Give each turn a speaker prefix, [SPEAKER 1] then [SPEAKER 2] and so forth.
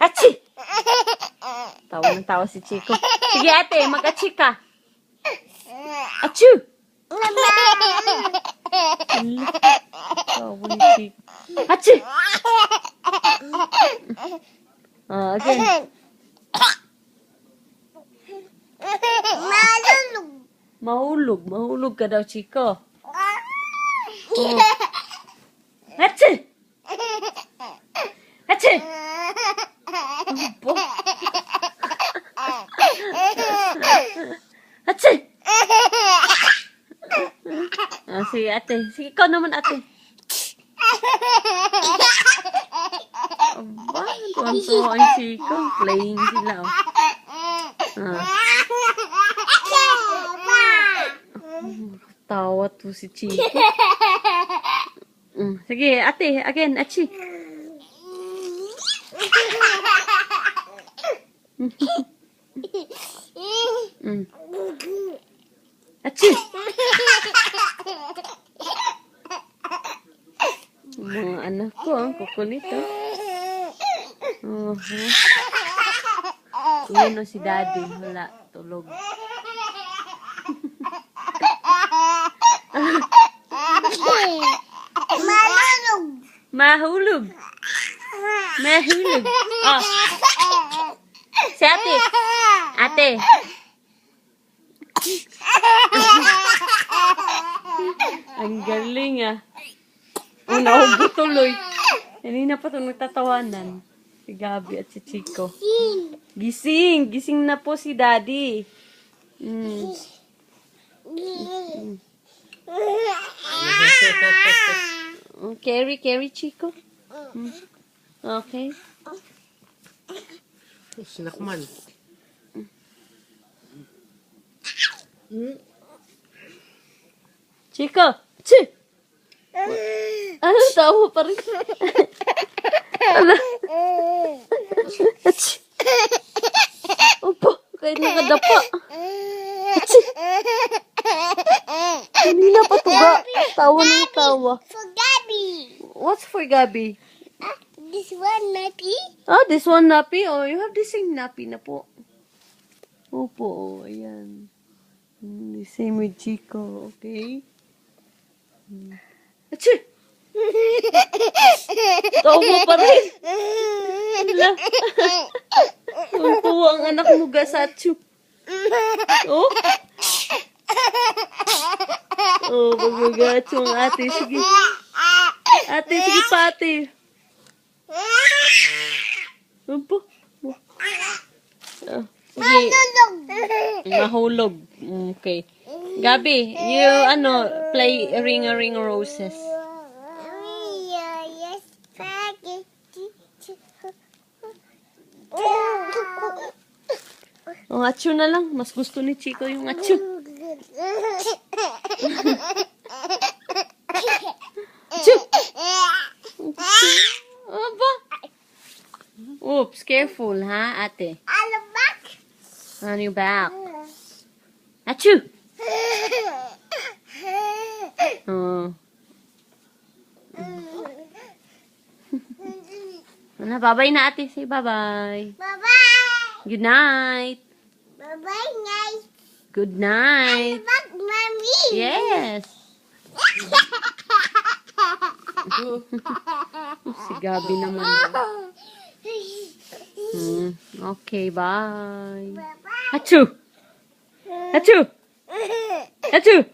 [SPEAKER 1] Achi! Tawa ng tawa si Chico. Sige ate, mag-achi ka. Achu! Tawa ni Chico. Achi! Again. Mahulog. Mahulog ka daw, Chico. Oh. Achi! Achi! Achi! Sige ate. Sige, ikaw naman ate. Aba, tuwan-tuwa ang Chico. Playing sila. Tawa to si Chico. Sige, ate. Again, achi. Achi! Mga anak ko, ang kukulit, Yun si daddy. Wala, tulog. Mahulog. Mahulog. Oh. Si ate. Ate. Ang galing nahugot tuloy. Kanina pa itong nagtatawanan. Si Gabi at si Chico. Gising. Gising na po si daddy. Carry Chico. Okay.
[SPEAKER 2] Sinakman.
[SPEAKER 1] Chico! Chi! Ano? Tawa pa rin. Ano? Chi! Opo, kahit nakadapa. Chi! Kanina pa tuga. Tawa ng tawa.
[SPEAKER 3] For Gabby.
[SPEAKER 1] What's for Gabi?
[SPEAKER 3] This one nappy.
[SPEAKER 1] This one nappy. Oh, you have the same nappy na po. Opo, ayan. The same with Chico, okay? Achoo! Tawa pa rin. Wala. Tuwa ang anak mo, Gasachu. Oh? Magagacho ang ate. Sige. Ate, sige pa ate. Opo. Sige. Mahulog. Okay. Gabi, you, play Ring a Ring Roses. Achu na lang. Mas gusto ni Chico yung achu. Achu! Aba. Oops, careful, ha, ate? On your back. Achoo! Bye-bye na ate. Say bye-bye.
[SPEAKER 3] Bye-bye.
[SPEAKER 1] Good night.
[SPEAKER 3] Bye-bye, guys.
[SPEAKER 1] Good night.
[SPEAKER 3] Bye, Mommy.
[SPEAKER 1] Yes. Si Gabi naman. Okay, bye.
[SPEAKER 3] Bye-bye.
[SPEAKER 1] Achoo! Achoo! Achoo!